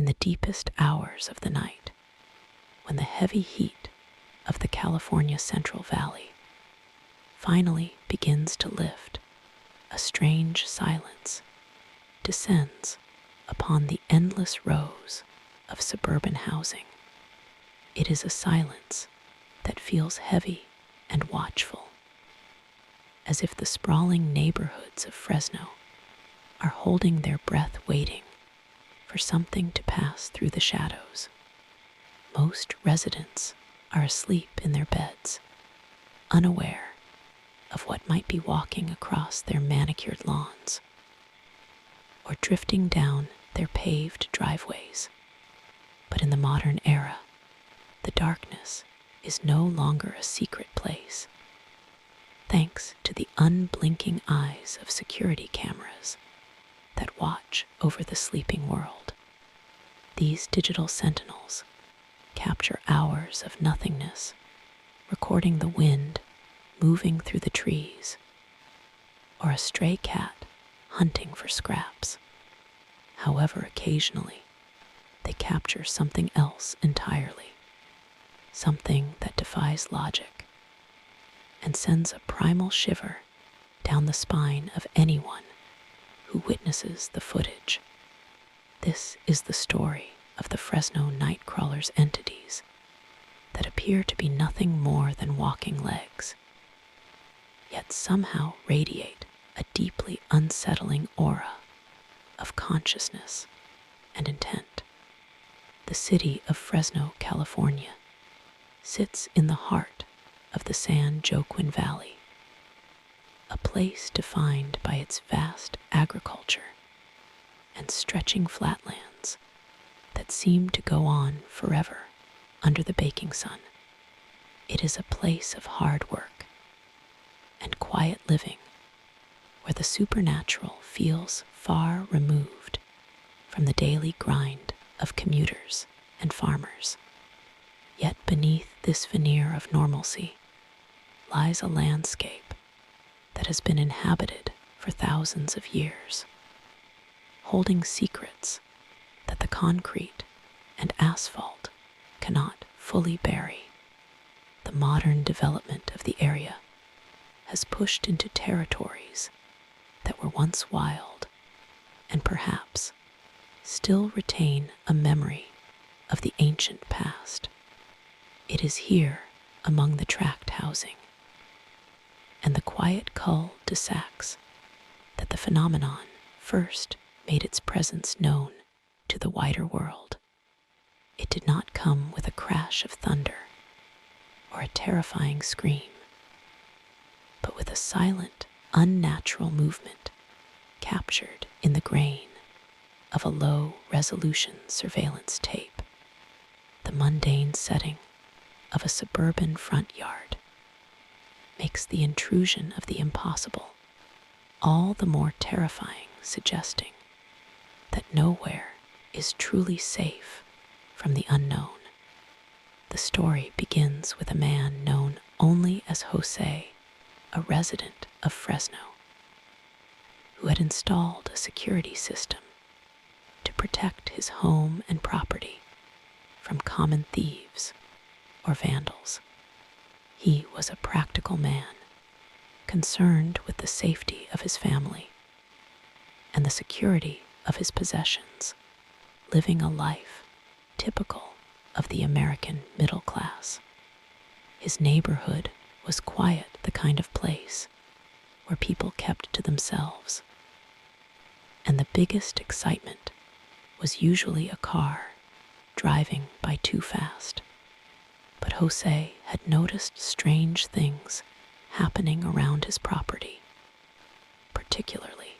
the deepest hours of the night, when the heavy heat of the California Central Valley finally begins to lift, a strange silence descends upon the endless rows of suburban housing. It is a silence that feels heavy and watchful, as if the sprawling neighborhoods of Fresno are holding their breath, waiting for something to pass through the shadows. Most residents are asleep in their beds, unaware of what might be walking across their manicured lawns or drifting down their paved driveways. But in the modern era, the darkness is no longer a secret place, thanks to the unblinking eyes of security cameras that watch over the sleeping world. These digital sentinels capture hours of nothingness, recording the wind moving through the trees, or a stray cat hunting for scraps. However, occasionally, they capture something else entirely, something that defies logic and sends a primal shiver down the spine of anyone who witnesses the footage. This is the story of the Fresno Nightcrawlers, entities that appear to be nothing more than walking legs, yet somehow radiate a deeply unsettling aura of consciousness and intent. The city of Fresno, California, sits in the heart of the San Joaquin Valley, a place defined by its vast agriculture and stretching flatlands that seem to go on forever under the baking sun. It is a place of hard work and quiet living, where the supernatural feels far removed from the daily grind of commuters and farmers. Yet beneath this veneer of normalcy lies a landscape that has been inhabited for thousands of years, holding secrets that the concrete and asphalt cannot fully bury. The modern development of the area has pushed into territories that were once wild and perhaps still retain a memory of the ancient past. It is here, among the tract housing and the quiet cul-de-sacs, that the phenomenon first made its presence known to the wider world. It did not come with a crash of thunder or a terrifying scream, but with a silent, unnatural movement captured in the grain of a low-resolution surveillance tape. The mundane setting of a suburban front yard makes the intrusion of the impossible all the more terrifying, suggesting that nowhere is truly safe from the unknown. The story begins with a man known only as Jose, a resident of Fresno, who had installed a security system to protect his home and property from common thieves or vandals. He was a practical man, concerned with the safety of his family and the security of his possessions, living a life typical of the American middle class. His neighborhood was quiet, the kind of place where people kept to themselves, and the biggest excitement was usually a car driving by too fast. But Jose had noticed strange things happening around his property, particularly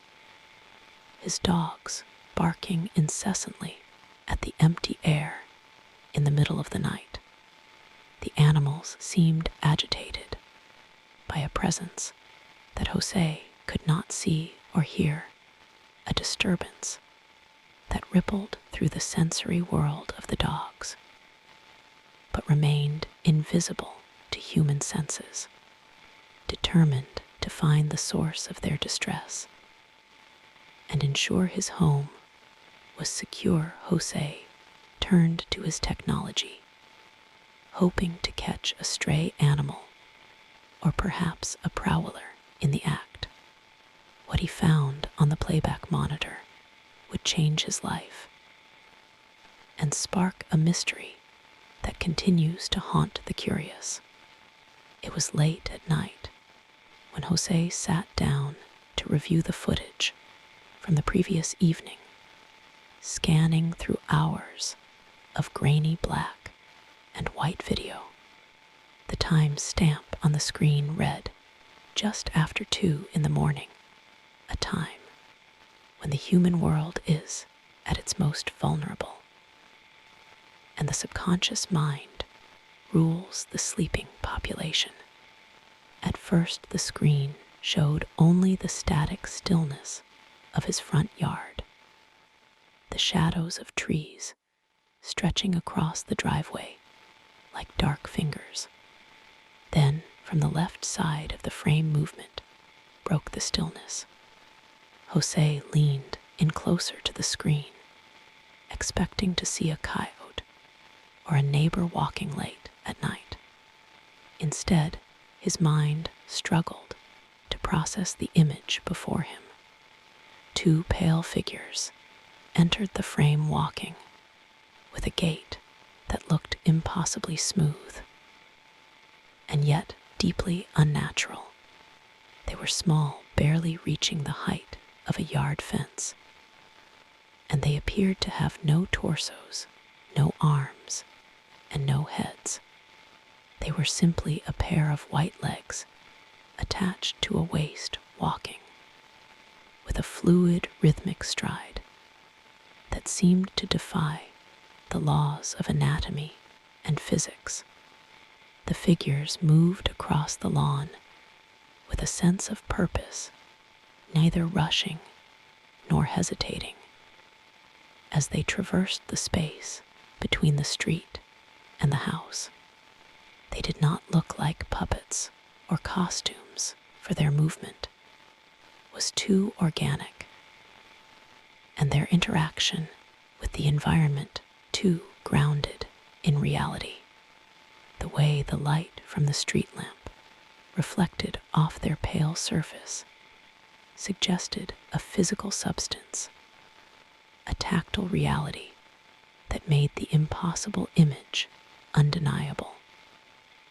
his dogs barking incessantly at the empty air in the middle of the night. The animals seemed agitated by a presence that Jose could not see or hear, a disturbance that rippled through the sensory world of the dogs, but remained invisible to human senses. Determined to find the source of their distress and ensure his home was secure, Jose turned to his technology, hoping to catch a stray animal or perhaps a prowler in the act. What he found on the playback monitor would change his life and spark a mystery that continues to haunt the curious. It was late at night when Jose sat down to review the footage from the previous evening, scanning through hours of grainy black and white video. The time stamp on the screen read just after 2 in the morning, a time when the human world is at its most vulnerable, and the subconscious mind rules the sleeping population. At first, the screen showed only the static stillness of his front yard, the shadows of trees stretching across the driveway like dark fingers. Then, from the left side of the frame, movement broke the stillness. Jose leaned in closer to the screen, expecting to see a coyote or a neighbor walking late at night. Instead, his mind struggled to process the image before him. 2 pale figures entered the frame walking with a gait that looked impossibly smooth and yet deeply unnatural. They were small, barely reaching the height of a yard fence, and they appeared to have no torsos, no arms, and no heads. They were simply a pair of white legs attached to a waist, walking with a fluid, rhythmic stride that seemed to defy the laws of anatomy and physics. The figures moved across the lawn with a sense of purpose, neither rushing nor hesitating. As they traversed the space between the street and the house, they did not look like puppets or costumes, for their movement was too organic, and their interaction with the environment too grounded in reality. The way the light from the street lamp reflected off their pale surface suggested a physical substance, a tactile reality that made the impossible image undeniable.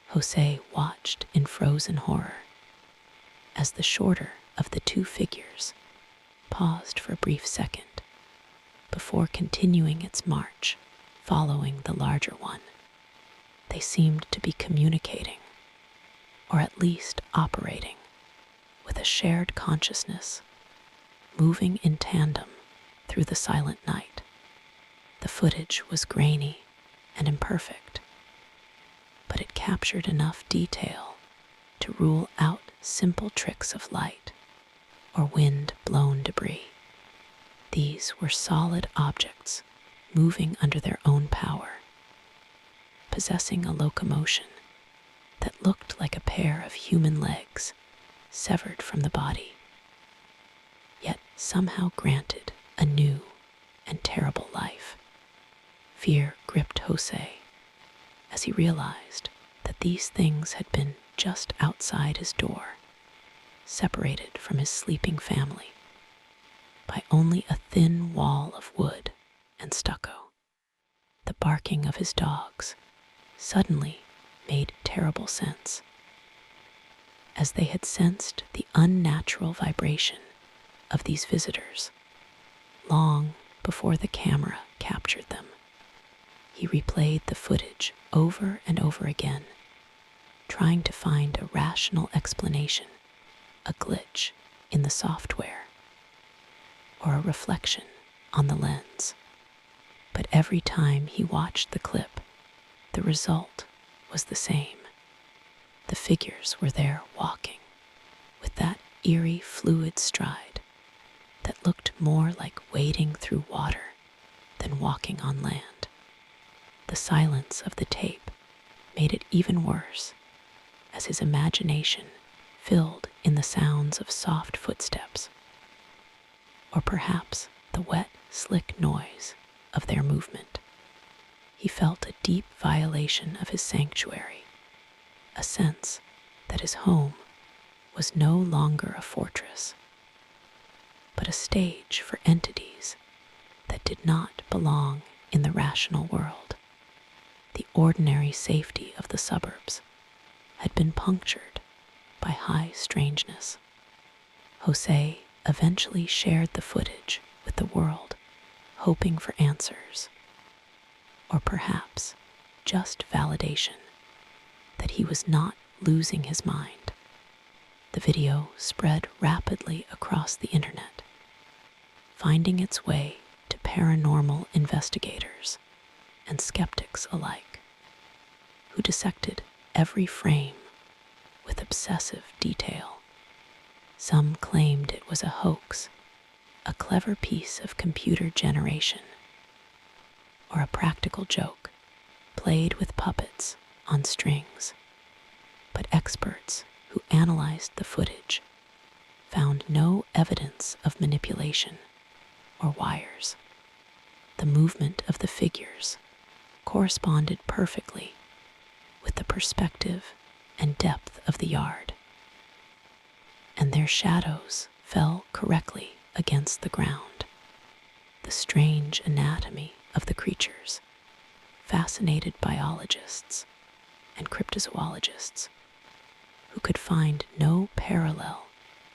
Jose watched in frozen horror as the shorter of the 2 figures paused for a brief second before continuing its march, following the larger one. They seemed to be communicating, or at least operating, with a shared consciousness, moving in tandem through the silent night. The footage was grainy and imperfect, but it captured enough detail to rule out simple tricks of light or wind-blown debris. These were solid objects moving under their own power, possessing a locomotion that looked like a pair of human legs severed from the body, yet somehow granted a new and terrible life. Fear gripped Jose as he realized that these things had been just outside his door, separated from his sleeping family by only a thin wall of wood and stucco. The barking of his dogs suddenly made terrible sense, as they had sensed the unnatural vibration of these visitors long before the camera captured them. He replayed the footage over and over again, trying to find a rational explanation, a glitch in the software, or a reflection on the lens. But every time he watched the clip, the result was the same. The figures were there walking with that eerie, fluid stride that looked more like wading through water than walking on land. The silence of the tape made it even worse, as his imagination filled in the sounds of soft footsteps, or perhaps the wet, slick noise of their movement. he felt a deep violation of his sanctuary, a sense that his home was no longer a fortress, but a stage for entities that did not belong in the rational world. The ordinary safety of the suburbs had been punctured by high strangeness. Jose eventually shared the footage with the world, hoping for answers, or perhaps just validation that he was not losing his mind. The video spread rapidly across the internet, finding its way to paranormal investigators and skeptics alike, who dissected every frame with obsessive detail. Some claimed it was a hoax, a clever piece of computer generation, or a practical joke played with puppets on strings. But experts who analyzed the footage found no evidence of manipulation or wires. The movement of the figures corresponded perfectly with the perspective and depth of the yard, and their shadows fell correctly against the ground. The strange anatomy of the creatures fascinated biologists and cryptozoologists who could find no parallel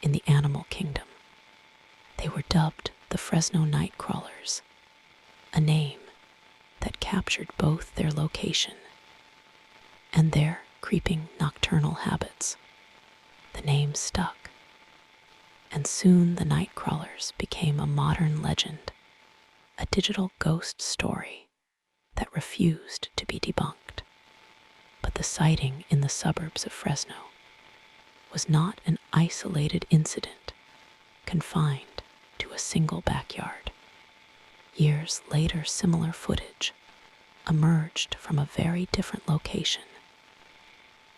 in the animal kingdom. They were dubbed the Fresno Nightcrawlers, a name that captured both their location and their creeping nocturnal habits. The name stuck, and soon the Nightcrawlers became a modern legend, a digital ghost story that refused to be debunked. But the sighting in the suburbs of Fresno was not an isolated incident confined to a single backyard. Years later, similar footage emerged from a very different location,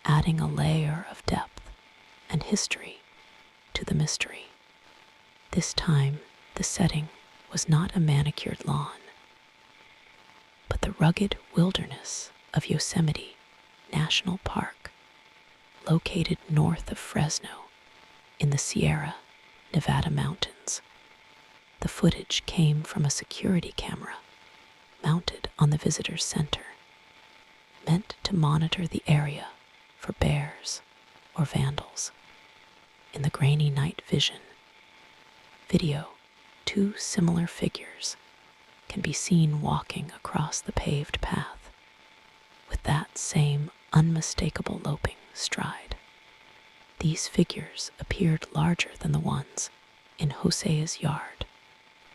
adding a layer of depth and history to the mystery. This time, the setting was not a manicured lawn, but the rugged wilderness of Yosemite National Park, located north of Fresno in the Sierra Nevada mountains. The footage came from a security camera mounted on the visitor's center, meant to monitor the area for bears or vandals. In the grainy night video, two similar figures can be seen walking across the paved path with that same unmistakable loping stride. These figures appeared larger than the ones in Jose's yard,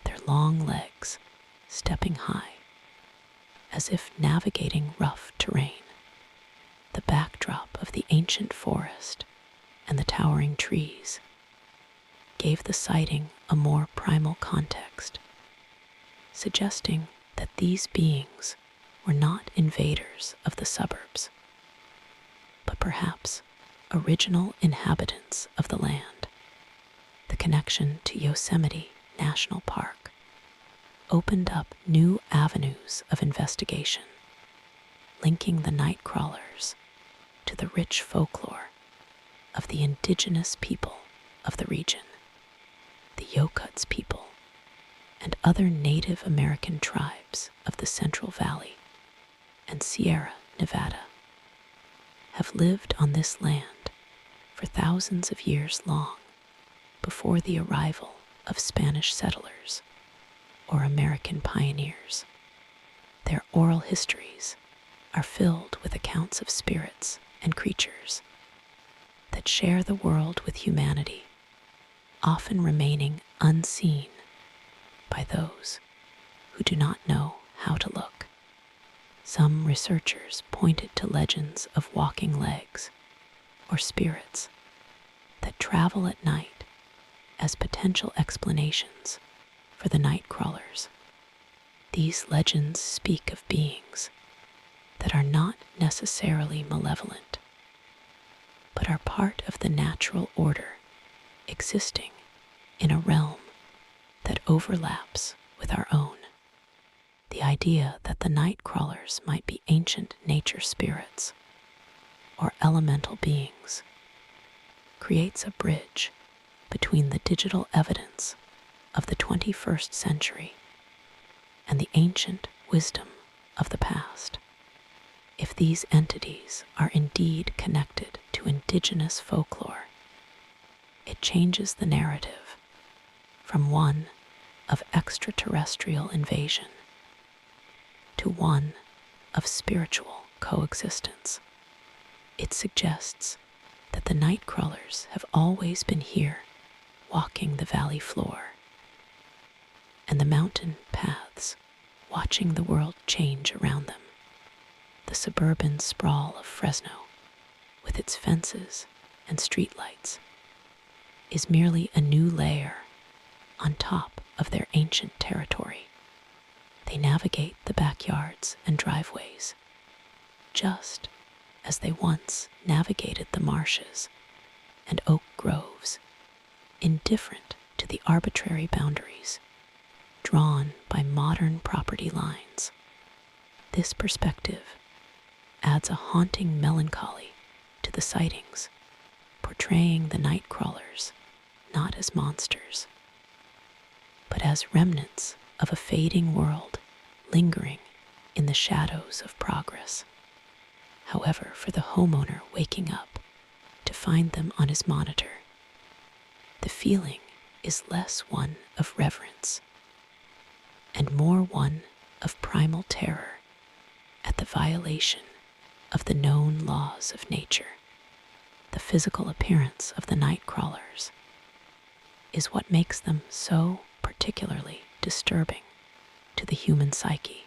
their long legs stepping high, as if navigating rough terrain. The backdrop of the ancient forest and the towering trees gave the sighting a more primal context, suggesting that these beings were not invaders of the suburbs, but perhaps original inhabitants of the land. The connection to Yosemite National Park opened up new avenues of investigation, linking the Nightcrawlers to the rich folklore of the indigenous people of the region. The Yokuts people and other Native American tribes of the Central Valley and Sierra Nevada have lived on this land for thousands of years long before the arrival of Spanish settlers or American pioneers. Their oral histories are filled with accounts of spirits and creatures that share the world with humanity, often remaining unseen by those who do not know how to look. Some researchers pointed to legends of walking legs or spirits that travel at night as potential explanations for the Nightcrawlers. These legends speak of beings that are not necessarily malevolent, but are part of the natural order existing in a realm that overlaps with our own. The idea that the night crawlers might be ancient nature spirits or elemental beings creates a bridge between the digital evidence of the 21st century and the ancient wisdom of the past. If these entities are indeed connected to indigenous folklore, it changes the narrative from one of extraterrestrial invasion to one of spiritual coexistence. It suggests that the night crawlers have always been here, walking the valley floor and the mountain paths, watching the world change around them. The suburban sprawl of Fresno, with its fences and streetlights, is merely a new layer on top of their ancient territory. They navigate the backyards and driveways, just as they once navigated the marshes and oak groves, indifferent to the arbitrary boundaries drawn by modern property lines. This perspective adds a haunting melancholy to the sightings, portraying the night crawlers not as monsters, but as remnants of a fading world lingering in the shadows of progress. However, for the homeowner waking up to find them on his monitor, the feeling is less one of reverence and more one of primal terror at the violation of the known laws of nature. The physical appearance of the night crawlers is what makes them so particularly disturbing to the human psyche.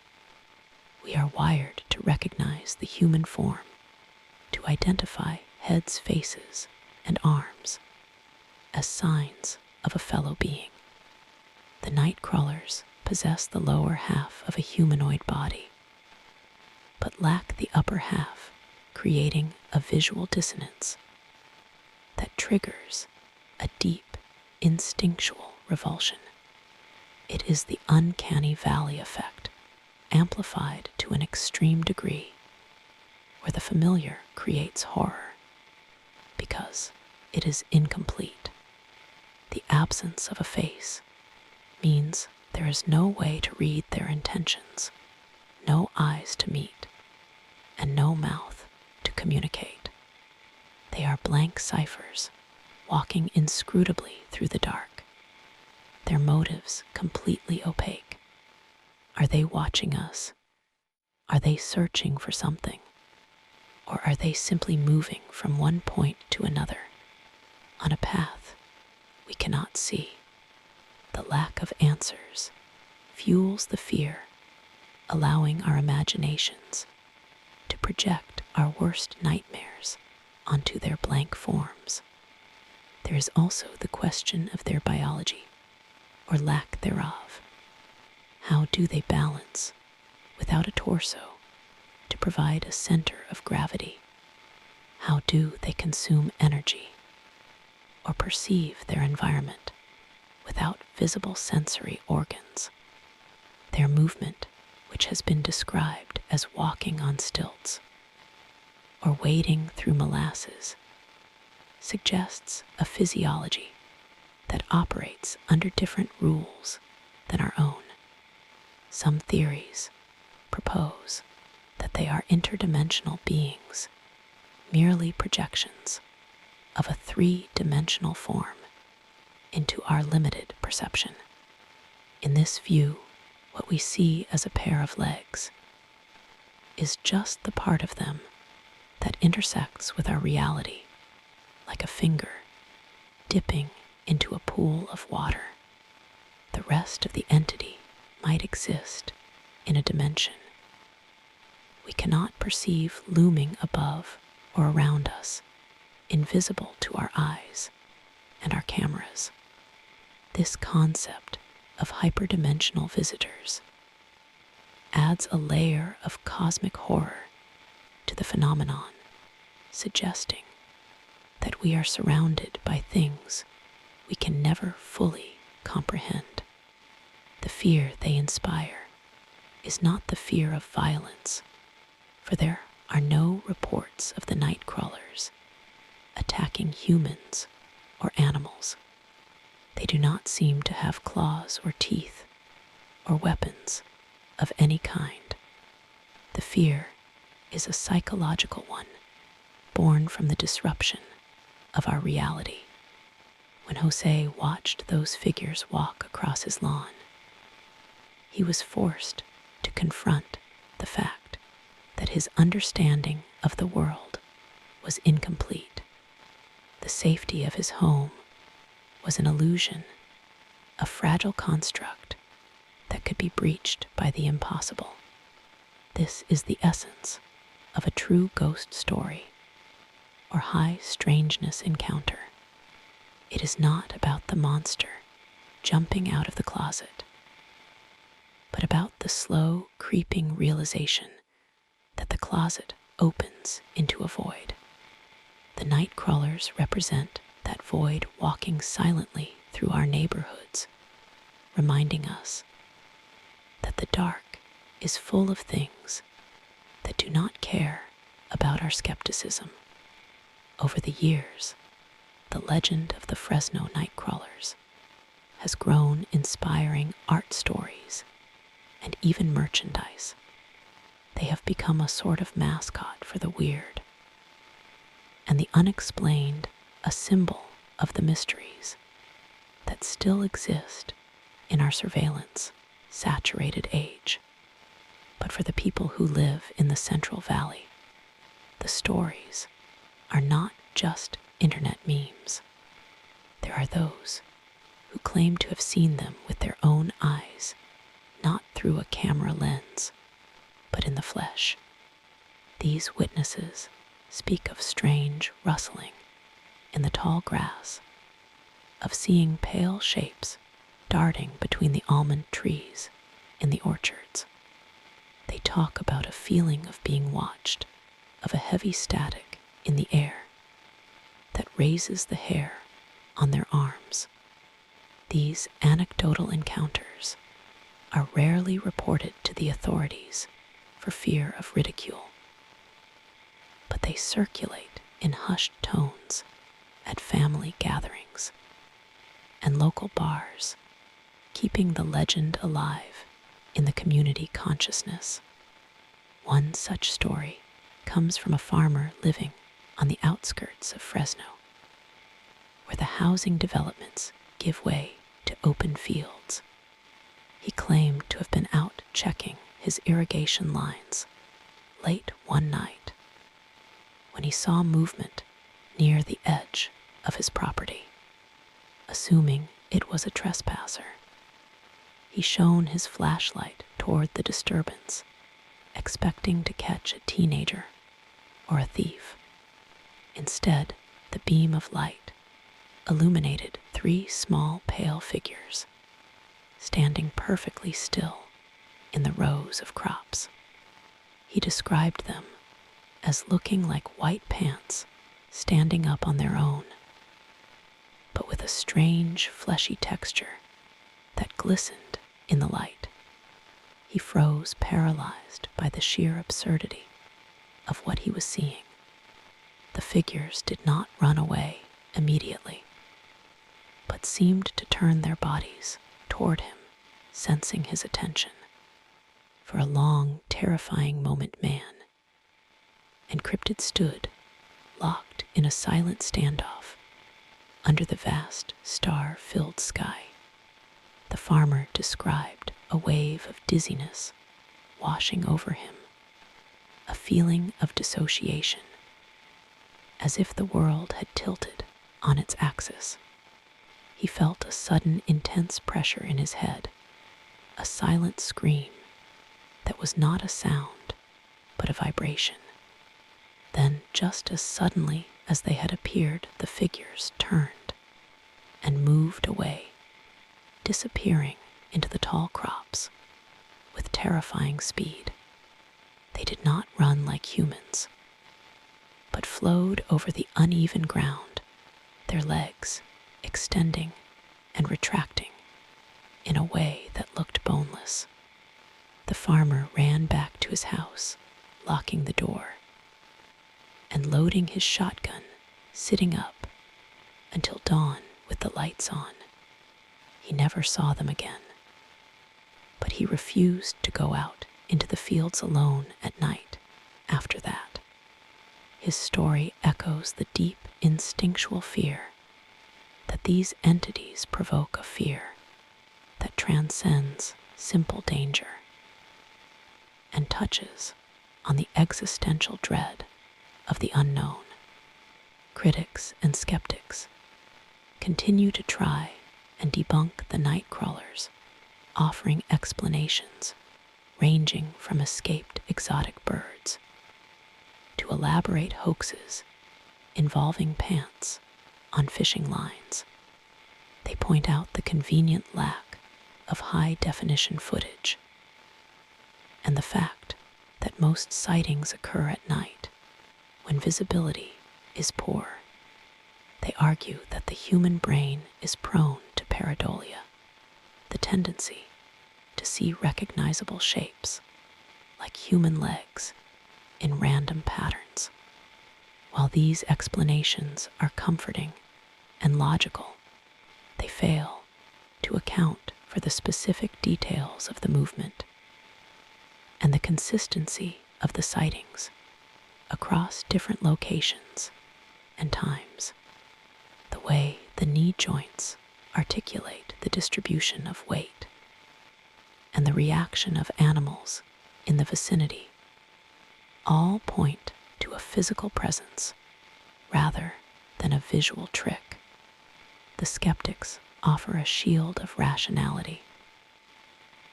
We are wired to recognize the human form, to identify heads, faces, and arms as signs of a fellow being. The night crawlers possess the lower half of a humanoid body, but lack the upper half, creating a visual dissonance that triggers a deep, instinctual revulsion. It is the uncanny valley effect, amplified to an extreme degree, where the familiar creates horror because it is incomplete. The absence of a face means there is no way to read their intentions, no eyes to meet, and no mouth to communicate. They are blank ciphers, walking inscrutably through the dark, their motives completely opaque. Are they watching us? Are they searching for something? Or are they simply moving from one point to another on a path we cannot see? The lack of answers fuels the fear, allowing our imaginations to project our worst nightmares onto their blank forms. There is also the question of their biology, or lack thereof. How do they balance without a torso to provide a center of gravity? How do they consume energy or perceive their environment without visible sensory organs? Their movement, which has been described as walking on stilts or wading through molasses, suggests a physiology that operates under different rules than our own. Some theories propose that they are interdimensional beings, merely projections of a three-dimensional form into our limited perception. In this view, what we see as a pair of legs is just the part of them that intersects with our reality, like a finger dipping into a pool of water. The rest of the entity might exist in a dimension we cannot perceive, looming above or around us, invisible to our eyes and our cameras. This concept of hyperdimensional visitors adds a layer of cosmic horror to the phenomenon, suggesting that we are surrounded by things we can never fully comprehend. The fear they inspire is not the fear of violence, for there are no reports of the Nightcrawlers attacking humans or animals. They do not seem to have claws or teeth or weapons of any kind. The fear is a psychological one, born from the disruption of our reality. When Jose watched those figures walk across his lawn, he was forced to confront the fact that his understanding of the world was incomplete. The safety of his home was an illusion, a fragile construct that could be breached by the impossible. This is the essence of a true ghost story or high strangeness encounter. It is not about the monster jumping out of the closet, but about the slow, creeping realization that the closet opens into a void. The Nightcrawlers represent that void walking silently through our neighborhoods, reminding us that the dark is full of things that do not care about our skepticism. Over the years, the legend of the Fresno Nightcrawlers has grown, inspiring art stories and even merchandise. They have become a sort of mascot for the weird, and the unexplained a symbol of the mysteries that still exist in our surveillance-saturated age. But for the people who live in the Central Valley, the stories are not just internet memes. There are those who claim to have seen them with their own eyes, not through a camera lens, but in the flesh. These witnesses speak of strange rustling in the tall grass, of seeing pale shapes darting between the almond trees in the orchards. They talk about a feeling of being watched, of a heavy static in the air that raises the hair on their arms. These anecdotal encounters are rarely reported to the authorities for fear of ridicule, but they circulate in hushed tones at family gatherings and local bars, keeping the legend alive in the community consciousness. One such story comes from a farmer living on the outskirts of Fresno, where the housing developments give way to open fields. He claimed to have been out checking his irrigation lines late one night when he saw movement near the edge of his property. Assuming it was a trespasser, he shone his flashlight toward the disturbance, expecting to catch a teenager or a thief. Instead, the beam of light illuminated 3 small pale figures standing perfectly still in the rows of crops. He described them as looking like white pants standing up on their own, but with a strange fleshy texture that glistened in the light. He froze, paralyzed by the sheer absurdity of what he was seeing. The figures did not run away immediately, but seemed to turn their bodies toward him, sensing his attention. For a long, terrifying moment, man and cryptid stood, locked in a silent standoff under the vast, star-filled sky. The farmer described a wave of dizziness washing over him, a feeling of dissociation, as if the world had tilted on its axis. He felt a sudden, intense pressure in his head, a silent scream that was not a sound, but a vibration. Then, just as suddenly as they had appeared, the figures turned and moved away, disappearing into the tall crops with terrifying speed. They did not run like humans, but flowed over the uneven ground, their legs extending and retracting in a way that looked boneless. The farmer ran back to his house, locking the door, and loading his shotgun, sitting up until dawn with the lights on. He never saw them again, but he refused to go out into the fields alone at night after that. His story echoes the deep instinctual fear that these entities provoke, a fear that transcends simple danger and touches on the existential dread of the unknown. Critics and skeptics continue to try and debunk the Nightcrawlers, offering explanations ranging from escaped exotic birds to elaborate hoaxes involving pants on fishing lines. They point out the convenient lack of high-definition footage and the fact that most sightings occur at night when visibility is poor. They argue that the human brain is prone to pareidolia, the tendency to see recognizable shapes, like human legs, in random patterns. While these explanations are comforting and logical, they fail to account for the specific details of the movement and the consistency of the sightings across different locations and times. The way the knee joints articulate the distribution of weight and the reaction of animals in the vicinity all point to a physical presence rather than a visual trick. The skeptics offer a shield of rationality,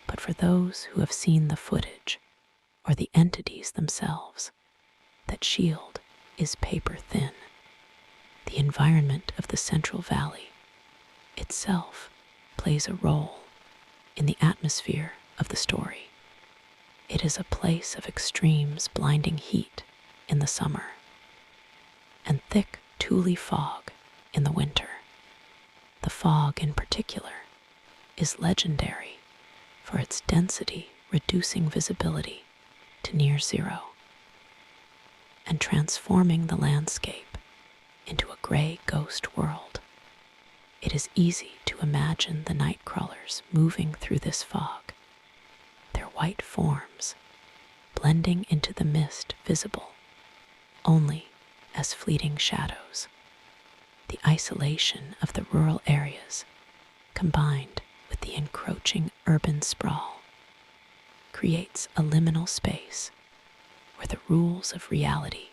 but for those who have seen the footage or the entities themselves, that shield is paper thin. The environment of the Central Valley itself plays a role in the atmosphere of the story. It is a place of extremes, blinding heat in the summer and thick tule fog in the winter. The fog in particular is legendary for its density, reducing visibility to near zero and transforming the landscape into a gray ghost world. It is easy to imagine the Nightcrawlers moving through this fog, their white forms blending into the mist, visible only as fleeting shadows. The isolation of the rural areas, combined with the encroaching urban sprawl, creates a liminal space where the rules of reality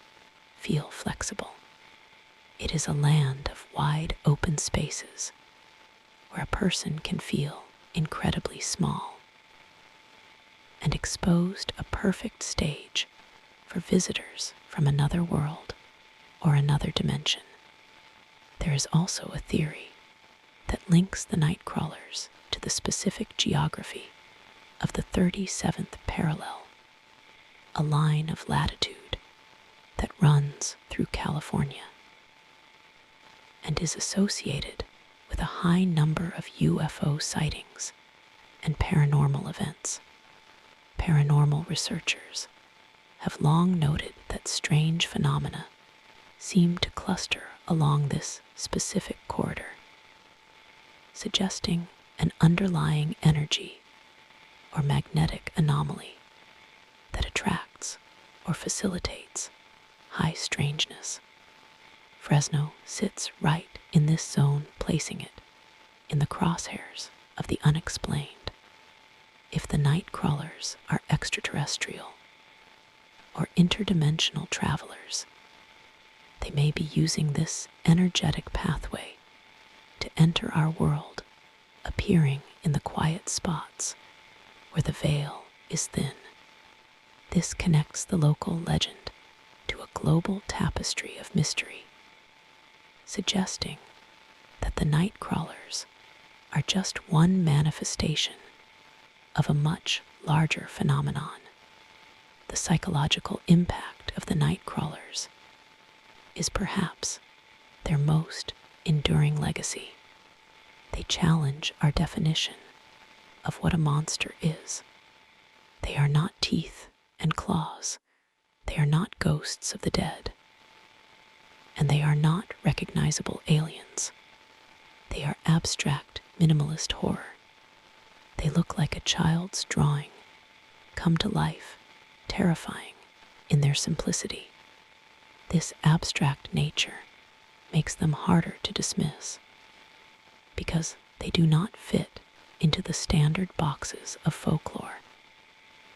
feel flexible. It is a land of wide open spaces where a person can feel incredibly small and exposed, a perfect stage for visitors from another world or another dimension. There is also a theory that links the Nightcrawlers to the specific geography of the 37th parallel, a line of latitude that runs through California and is associated with a high number of UFO sightings and paranormal events. Paranormal researchers have long noted that strange phenomena seem to cluster along this specific corridor, suggesting an underlying energy or magnetic anomaly that attracts or facilitates high strangeness. Fresno sits right in this zone, placing it in the crosshairs of the unexplained. If the Nightcrawlers are extraterrestrial or interdimensional travelers, they may be using this energetic pathway to enter our world, appearing in the quiet spots where the veil is thin. This connects the local legend to a global tapestry of mystery, suggesting that the Nightcrawlers are just one manifestation of a much larger phenomenon. The psychological impact of the Nightcrawlers is perhaps their most enduring legacy. They challenge our definition of what a monster is. They are not teeth and claws. They are not ghosts of the dead. And they are not recognizable aliens. They are abstract, minimalist horror. They look like a child's drawing, come to life, terrifying in their simplicity. This abstract nature makes them harder to dismiss because they do not fit into the standard boxes of folklore.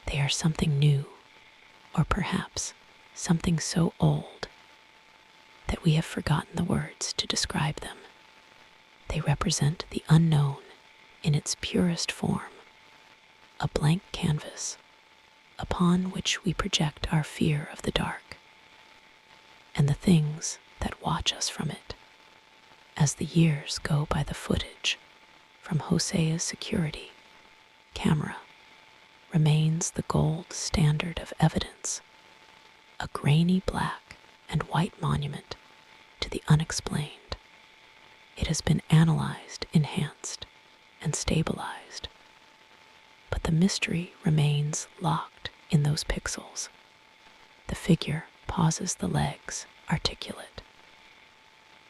They are something new, or perhaps something so old that we have forgotten the words to describe them. They represent the unknown in its purest form, a blank canvas upon which we project our fear of the dark and the things that watch us from it. As the years go by, the footage from Hosea's security camera remains the gold standard of evidence, a grainy black and white monument to the unexplained. It has been analyzed, enhanced, and stabilized, but the mystery remains locked in those pixels. The figure pauses the legs, articulate,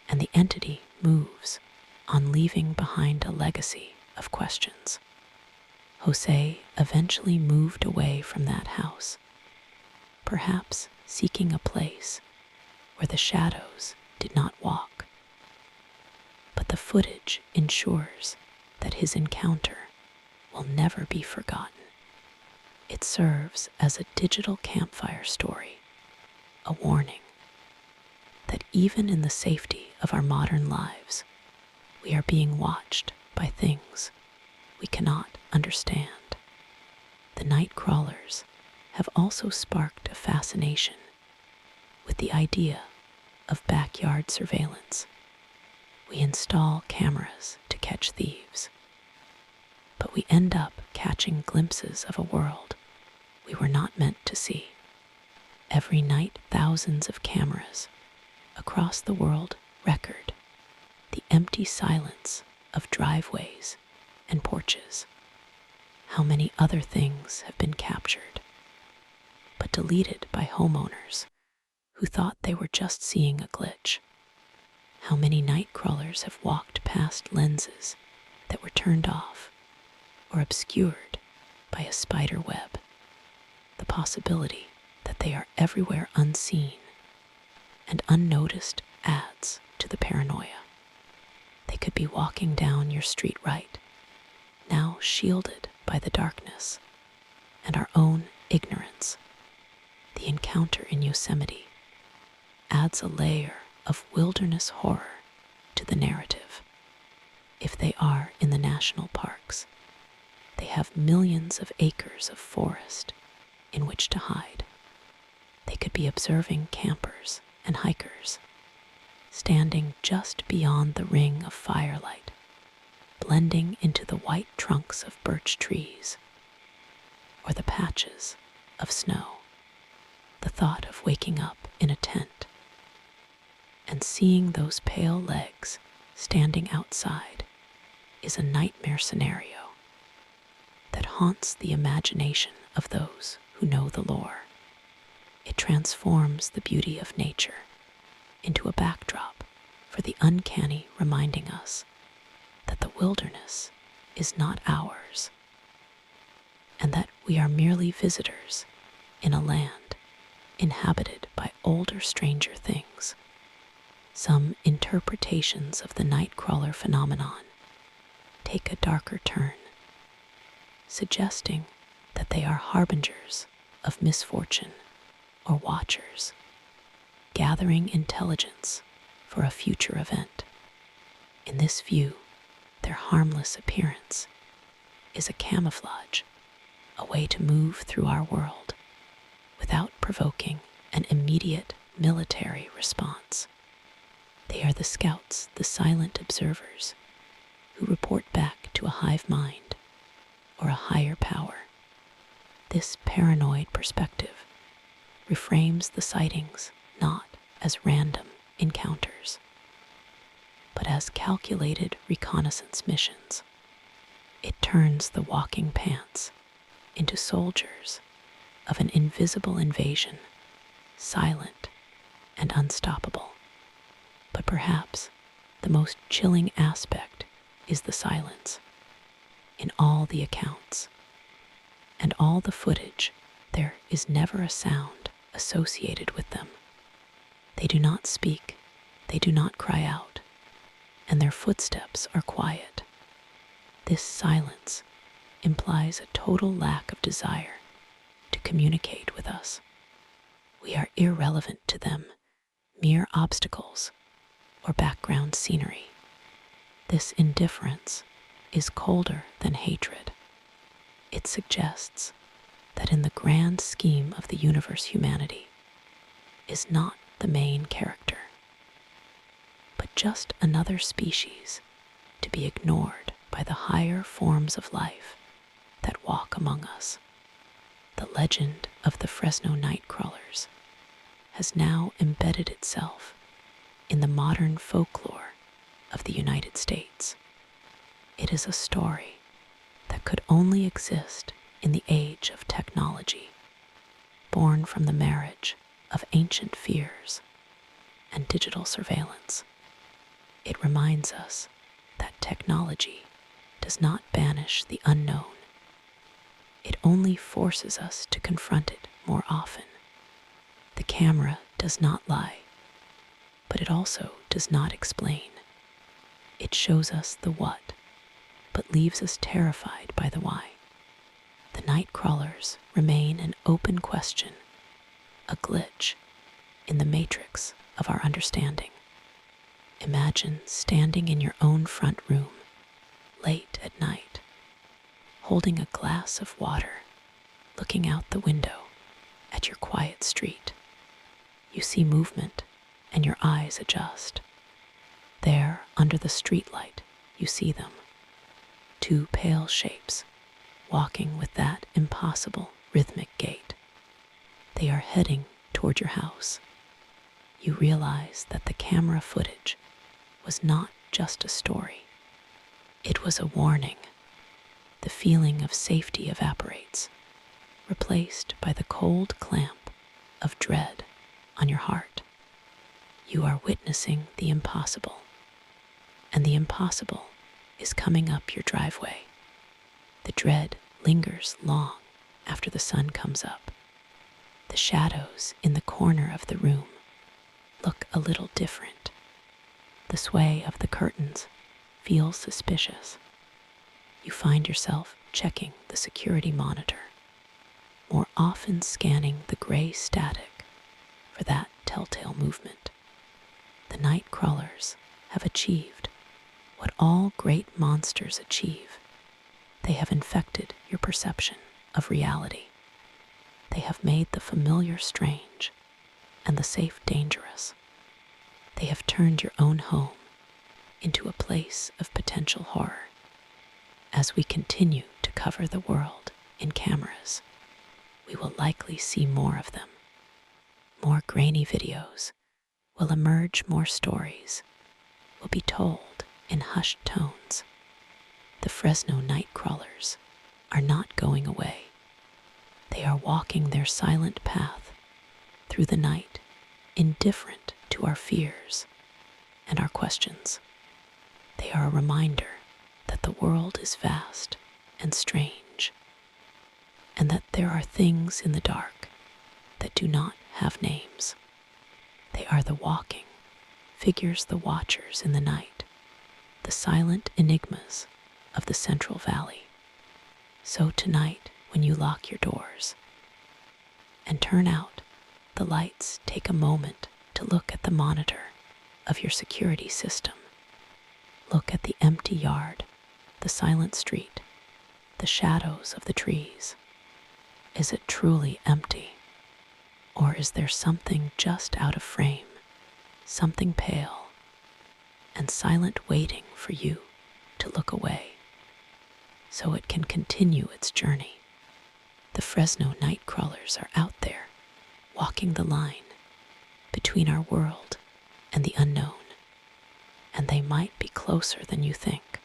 and the entity moves on, leaving behind a legacy of questions. Jose eventually moved away from that house, perhaps seeking a place where the shadows did not walk. But the footage ensures that his encounter will never be forgotten. It serves as a digital campfire story, a warning that even in the safety of our modern lives, we are being watched by things we cannot understand. The Nightcrawlers have also sparked a fascination with the idea of backyard surveillance. We install cameras to catch thieves, but we end up catching glimpses of a world we were not meant to see. Every night, thousands of cameras across the world record the empty silence of driveways and porches. How many other things have been captured, but deleted by homeowners who thought they were just seeing a glitch? How many night crawlers have walked past lenses that were turned off or obscured by a spider web? The possibility that they are everywhere unseen and unnoticed adds to the paranoia. They could be walking down your street right now, shielded by the darkness and our own ignorance. The encounter in Yosemite adds a layer of wilderness horror to the narrative. If they are in the national parks, they have millions of acres of forest in which to hide. They could be observing campers and hikers, standing just beyond the ring of firelight, blending into the white trunks of birch trees or the patches of snow. The thought of waking up in a tent and seeing those pale legs standing outside is a nightmare scenario that haunts the imagination of those who know the lore. It transforms the beauty of nature into a backdrop for the uncanny, reminding us that the wilderness is not ours and that we are merely visitors in a land inhabited by older, stranger things. Some interpretations of the Nightcrawler phenomenon take a darker turn, suggesting that they are harbingers of misfortune or watchers, gathering intelligence for a future event. In this view, their harmless appearance is a camouflage, a way to move through our world without provoking an immediate military response. They are the scouts, the silent observers, who report back to a hive mind or a higher power. This paranoid perspective reframes the sightings not as random encounters, but as calculated reconnaissance missions. It turns the walking pants into soldiers of an invisible invasion, silent and unstoppable. But perhaps the most chilling aspect is the silence. In all the accounts and all the footage, there is never a sound associated with them. They do not speak, they do not cry out, and their footsteps are quiet. This silence implies a total lack of desire to communicate with us. We are irrelevant to them, mere obstacles or background scenery. This indifference is colder than hatred. It suggests that in the grand scheme of the universe, humanity is not the main character, but just another species to be ignored by the higher forms of life that walk among us. The legend of the Fresno Nightcrawlers has now embedded itself in the modern folklore of the United States. It is a story that could only exist in the age of technology, born from the marriage of ancient fears and digital surveillance. It reminds us that technology does not banish the unknown. It only forces us to confront it more often. The camera does not lie, but it also does not explain. It shows us the what, but leaves us terrified by the why. The Nightcrawlers remain an open question, a glitch in the matrix of our understanding. Imagine standing in your own front room, late at night, holding a glass of water, looking out the window at your quiet street. You see movement and your eyes adjust. There, under the streetlight, you see them. Two pale shapes, walking with that impossible rhythmic gait. They are heading toward your house. You realize that the camera footage was not just a story. It was a warning. The feeling of safety evaporates, replaced by the cold clamp of dread on your heart. You are witnessing the impossible, and the impossible is coming up your driveway. The dread lingers long after the sun comes up. The shadows in the corner of the room look a little different. The sway of the curtains feels suspicious. You find yourself checking the security monitor, more often scanning the gray static for that telltale movement. The Nightcrawlers have achieved what all great monsters achieve. They have infected your perception of reality. They have made the familiar strange and the safe dangerous. They have turned your own home into a place of potential horror. As we continue to cover the world in cameras, we will likely see more of them. More grainy videos will emerge, more stories will be told in hushed tones. The Fresno Nightcrawlers are not going away. They are walking their silent path through the night, indifferent to our fears and our questions. They are a reminder that the world is vast and strange, and that there are things in the dark that do not have names. They are the walking figures, the watchers in the night, the silent enigmas of the Central Valley. So tonight, when you lock your doors and turn out the lights, take a moment to look at the monitor of your security system. Look at the empty yard, the silent street, the shadows of the trees. Is it truly empty? Or is there something just out of frame, something pale and silent, waiting for you to look away so it can continue its journey? The Fresno Nightcrawlers are out there, walking the line between our world and the unknown, and they might be closer than you think.